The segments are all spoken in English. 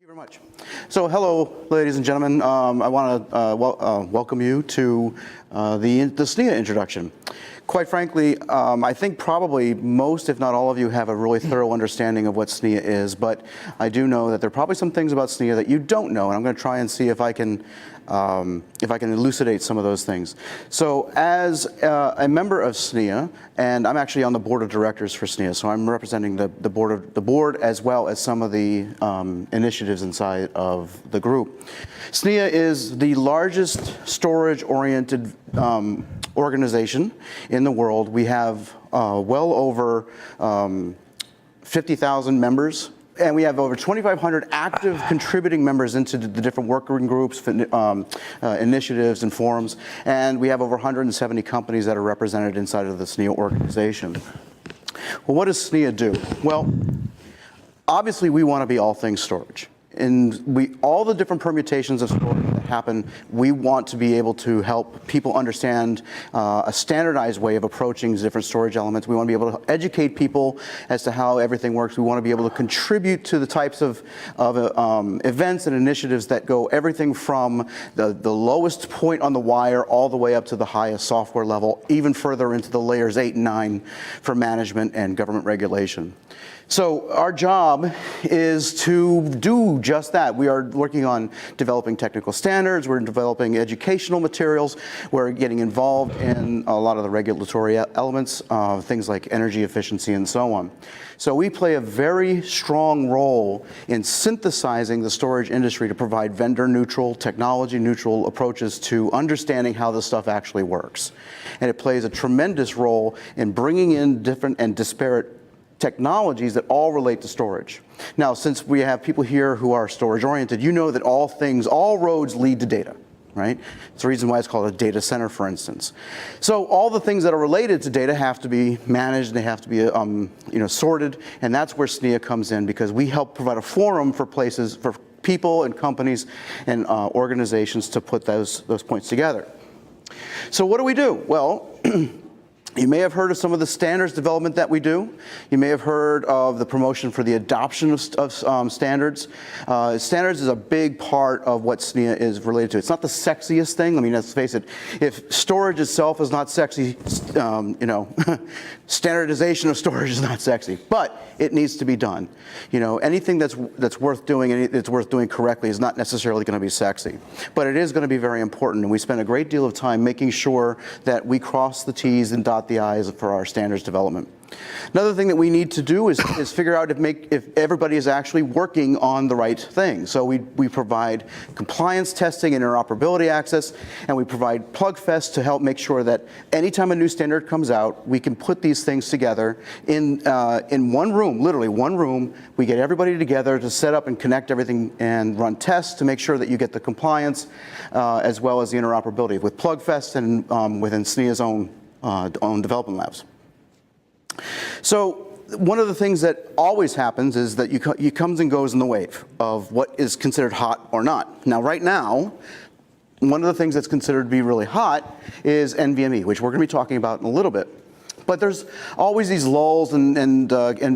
Very much. So hello, ladies and gentlemen. I want to welcome you to the SNIA introduction. Quite frankly, I think probably most, if not all of you, have a really thorough understanding of what SNIA is, but I do know that there are probably some things about SNIA that you don't know, and I'm going to try and see if I can elucidate some of those things. So as a member of SNIA, and I'm actually on the board of directors for SNIA, so I'm representing the board as well as some of the initiatives inside of the group. SNIA is the largest storage-oriented organization in the world. We have well over 50,000 members. And we have over 2,500 active contributing members into the different working groups, initiatives, and forums. And we have over 170 companies that are represented inside of the SNIA organization. Well, what does SNIA do? Well, obviously, we want to be all things storage. And all the different permutations of storage that happen, we want to be able to help people understand a standardized way of approaching different storage elements. We want to be able to educate people as to how everything works. We want to be able to contribute to the types of events and initiatives that go everything from the lowest point on the wire all the way up to the highest software level, even further into the layers 8 and 9 for management and government regulation. So our job is to do just that. We are working on developing technical standards, we're developing educational materials, we're getting involved in a lot of the regulatory elements, things like energy efficiency and so on. So we play a very strong role in synthesizing the storage industry to provide vendor-neutral, technology-neutral approaches to understanding how this stuff actually works. And it plays a tremendous role in bringing in different and disparate technologies that all relate to storage. Now, since we have people here who are storage oriented, you know that all roads lead to data, right? It's the reason why it's called a data center, for instance. So all the things that are related to data have to be managed, they have to be sorted, and that's where SNIA comes in, because we help provide a forum for places, for people and companies and organizations to put those points together. So what do we do? Well, you may have heard of some of the standards development that we do. You may have heard of the promotion for the adoption of standards. Standards is a big part of what SNIA is related to. It's not the sexiest thing. I mean, let's face it, if storage itself is not sexy, standardization of storage is not sexy, but it needs to be done. Anything that's worth doing and it's worth doing correctly is not necessarily going to be sexy, but it is going to be very important, and we spend a great deal of time making sure that we cross the T's and dot the I's for our standards development. Another thing that we need to do is figure out if everybody is actually working on the right thing. So we provide compliance testing and interoperability access, and we provide PlugFest to help make sure that anytime a new standard comes out, we can put these things together in one room, literally one room. We get everybody together to set up and connect everything and run tests to make sure that you get the compliance as well as the interoperability with PlugFest and within SNIA's own development labs. So one of the things that always happens is that you comes and goes in the wave of what is considered hot or not. Now, right now, one of the things that's considered to be really hot is NVMe, which we're going to be talking about in a little bit. But there's always these lulls and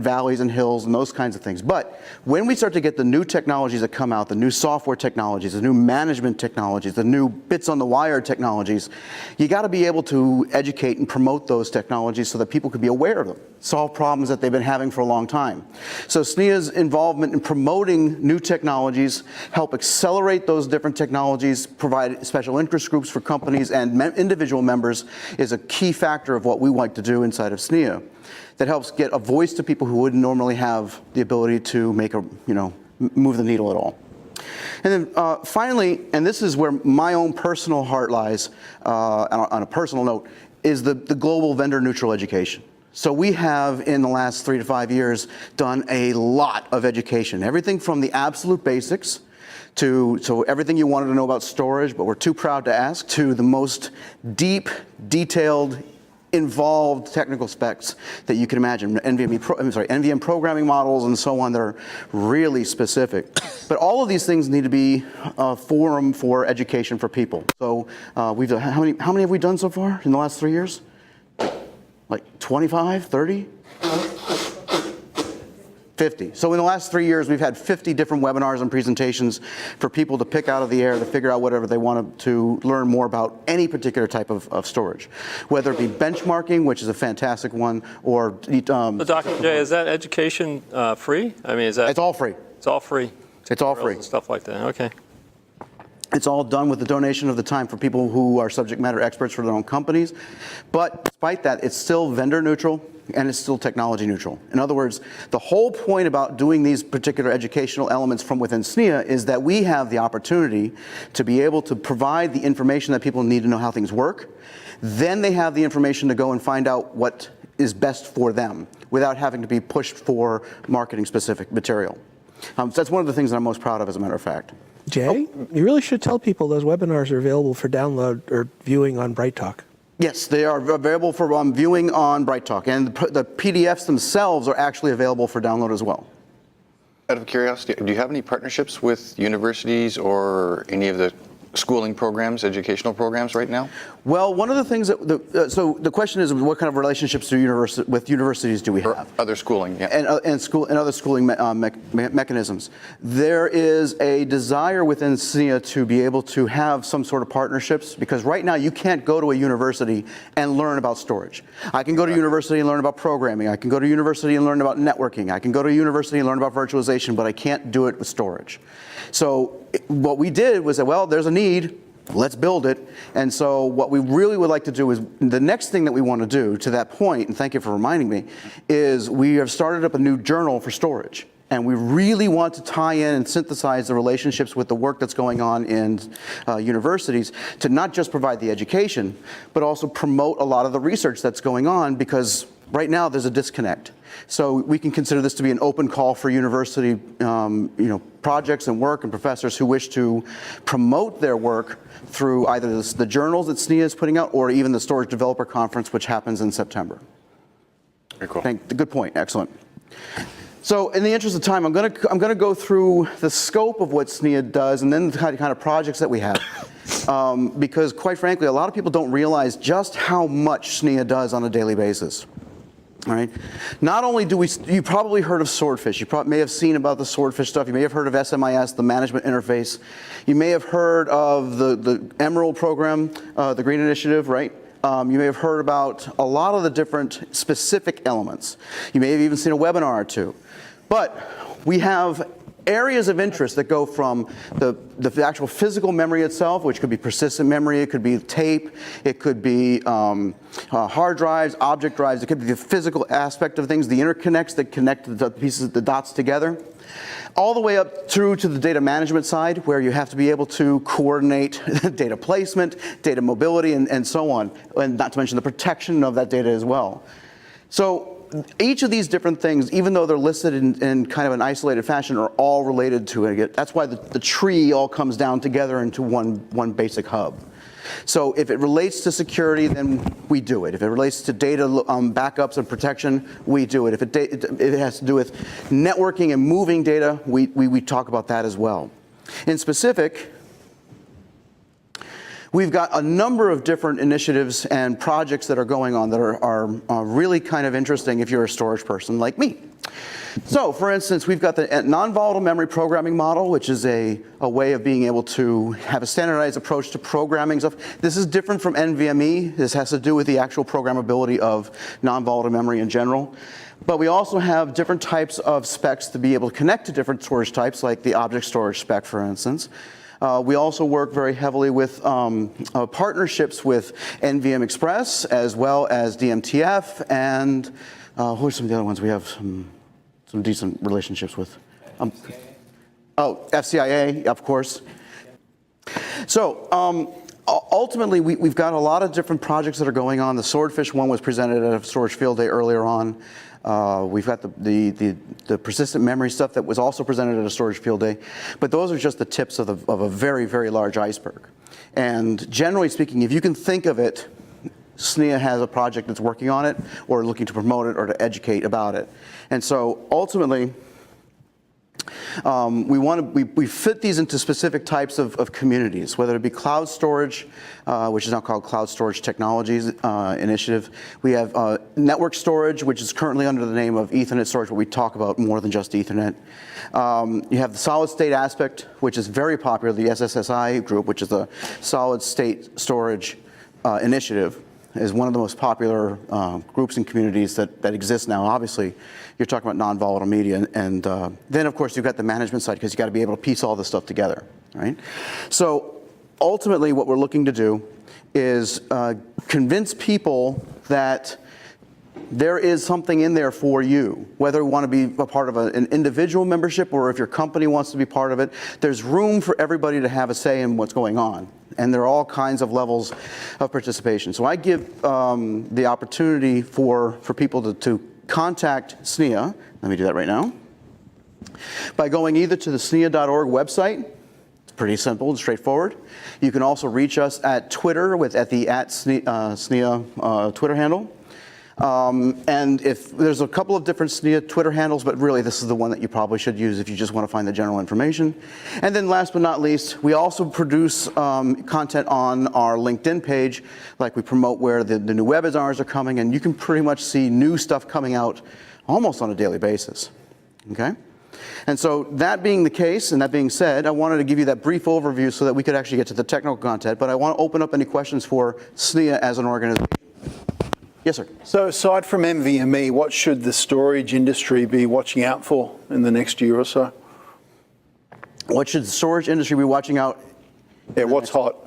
valleys and hills and those kinds of things. But when we start to get the new technologies that come out, the new software technologies, the new management technologies, the new bits on the wire technologies, you got to be able to educate and promote those technologies so that people can be aware of them, solve problems that they've been having for a long time. So SNIA's involvement in promoting new technologies, help accelerate those different technologies, provide special interest groups for companies and individual members is a key factor of what we like to do inside of SNIA that helps get a voice to people who wouldn't normally have the ability to make move the needle at all. And then finally, and this is where my own personal heart lies on a personal note, is the global vendor neutral education. So we have, in the last 3 to 5 years, done a lot of education. Everything from the absolute basics so everything you wanted to know about storage, but we're too proud to ask, to the most deep, detailed, involved technical specs that you can imagine, NVM programming models and so on that are really specific. But all of these things need to be a forum for education for people. So we've done, how many have we done so far in the last 3 years? Like 25, 30? 50. So in the last 3 years, we've had 50 different webinars and presentations for people to pick out of the air to figure out whatever they want to learn more about any particular type of storage, whether it be benchmarking, which is a fantastic one, or Dr. J, is that education free? I mean, is that? It's all free. It's all free. It's all free. And stuff like that. Okay. It's all done with the donation of the time for people who are subject matter experts for their own companies. But despite that, it's still vendor neutral and it's still technology neutral. In other words, the whole point about doing these particular educational elements from within SNIA is that we have the opportunity to be able to provide the information that people need to know how things work. Then they have the information to go and find out what is best for them without having to be pushed for marketing specific material. So that's one of the things that I'm most proud of, as a matter of fact. Jay, you really should tell people those webinars are available for download or viewing on Bright Talk. Yes, they are available for viewing on Bright Talk, and the PDFs themselves are actually available for download as well. Out of curiosity, do you have any partnerships with universities or any of the schooling programs, educational programs right now? Well, one of the things that, so the question is, what kind of relationships with universities do we have? Or other schooling, yeah. And other schooling mechanisms. There is a desire within SNIA to be able to have some sort of partnerships, because right now you can't go to a university and learn about storage. I can go to university and learn about programming. I can go to university and learn about networking. I can go to university and learn about virtualization, but I can't do it with storage. So what we did was that, well, there's a need, let's build it. And so what we really would like to do is, the next thing that we want to do to that point, and thank you for reminding me, is we have started up a new journal for storage. And we really want to tie in and synthesize the relationships with the work that's going on in universities to not just provide the education, but also promote a lot of the research that's going on, because right now there's a disconnect. So we can consider this to be an open call for university projects and work and professors who wish to promote their work through either the journals that SNIA is putting out or even the Storage Developer Conference, which happens in September. Very cool. Good point. Excellent. So in the interest of time, I'm going to go through the scope of what SNIA does and then the kind of projects that we have. Because quite frankly, a lot of people don't realize just how much SNIA does on a daily basis. All right. Not only do you probably heard of Swordfish. You may have seen about the Swordfish stuff. You may have heard of SMIS, the management interface. You may have heard of the Emerald program, the Green Initiative, right? You may have heard about a lot of the different specific elements. You may have even seen a webinar or two. But we have areas of interest that go from the actual physical memory itself, which could be persistent memory, it could be tape, it could be hard drives, object drives, it could be the physical aspect of things, the interconnects that connect the pieces, the dots together, all the way up through to the data management side, where you have to be able to coordinate data placement, data mobility, and so on, and not to mention the protection of that data as well. So each of these different things, even though they're listed in kind of an isolated fashion, are all related to it. That's why the tree all comes down together into one basic hub. So if it relates to security, then we do it. If it relates to data backups and protection, we do it. If it has to do with networking and moving data, we talk about that as well. In specific, we've got a number of different initiatives and projects that are going on that are really kind of interesting if you're a storage person like me. So, for instance, we've got the non-volatile memory programming model, which is a way of being able to have a standardized approach to programming stuff. This is different from NVMe. This has to do with the actual programmability of non-volatile memory in general. But we also have different types of specs to be able to connect to different storage types, like the object storage spec, for instance. We also work very heavily with partnerships with NVM Express, as well as DMTF, and who are some of the other ones we have some decent relationships with? FCIA, of course. So ultimately, we've got a lot of different projects that are going on. The Swordfish one was presented at a Storage Field Day earlier on. We've got the persistent memory stuff that was also presented at a Storage Field Day. But those are just the tips of a very, very large iceberg. And generally speaking, if you can think of it, SNIA has a project that's working on it, or looking to promote it, or to educate about it. And so ultimately, we fit these into specific types of communities, whether it be cloud storage, which is now called Cloud Storage Technologies Initiative. We have network storage, which is currently under the name of Ethernet storage, but we talk about more than just Ethernet. You have the solid state aspect, which is very popular, the SSSI group, which is the Solid State Storage Initiative, is one of the most popular groups and communities that exist now. Obviously, you're talking about non-volatile media, and then of course you've got the management side, because you got to be able to piece all this stuff together, right? So ultimately, what we're looking to do is convince people that there is something in there for you, whether you want to be a part of an individual membership or if your company wants to be part of it. There's room for everybody to have a say in what's going on, and there are all kinds of levels of participation. So I give the opportunity for people to contact SNIA. Let me do that right now. By going either to the SNIA.org website. It's pretty simple and straightforward. You can also reach us at Twitter at the @SNIA Twitter handle. And if there's a couple of different SNIA Twitter handles, but really this is the one that you probably should use if you just want to find the general information. And then last but not least, we also produce content on our LinkedIn page, like we promote where the new webinars are coming, and you can pretty much see new stuff coming out almost on a daily basis, okay? And so that being the case, and that being said, I wanted to give you that brief overview so that we could actually get to the technical content, but I want to open up any questions for SNIA as an organization. Yes, sir. So aside from NVMe, what should the storage industry be watching out for in the next year or so? What should the storage industry be watching out? Yeah, what's hot?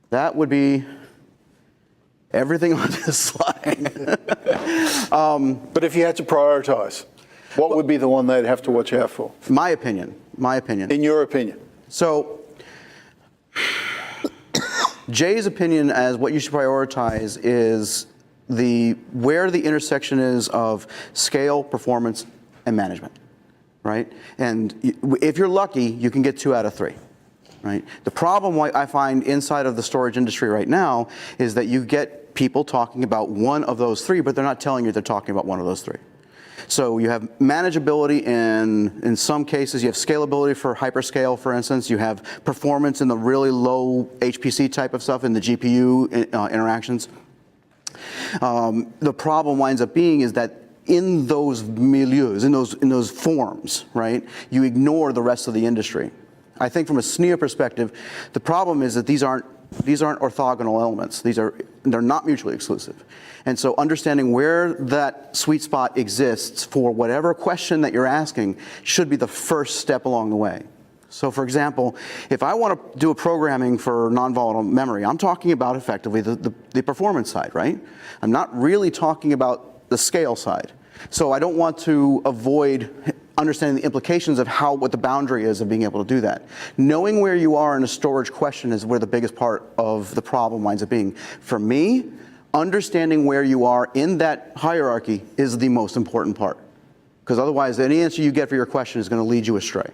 That would be everything on this slide. But if you had to prioritize, what would be the one they'd have to watch out for? My opinion. In your opinion? So Jay's opinion as what you should prioritize is where the intersection is of scale, performance, and management, right? And if you're lucky, you can get 2 out of 3, right? The problem I find inside of the storage industry right now is that you get people talking about one of those 3, but they're not telling you they're talking about one of those 3. So you have manageability in some cases, you have scalability for hyperscale, for instance, you have performance in the really low HPC type of stuff in the GPU interactions. The problem winds up being is that in those milieus, in those forms, right, you ignore the rest of the industry. I think from a SNIA perspective, the problem is that these aren't orthogonal elements. They're not mutually exclusive. And so understanding where that sweet spot exists for whatever question that you're asking should be the first step along the way. So for example, if I want to do a programming for non-volatile memory, I'm talking about effectively the performance side, right? I'm not really talking about the scale side. So I don't want to avoid understanding the implications of what the boundary is of being able to do that. Knowing where you are in a storage question is where the biggest part of the problem winds up being. For me, understanding where you are in that hierarchy is the most important part. Because otherwise, any answer you get for your question is going to lead you astray.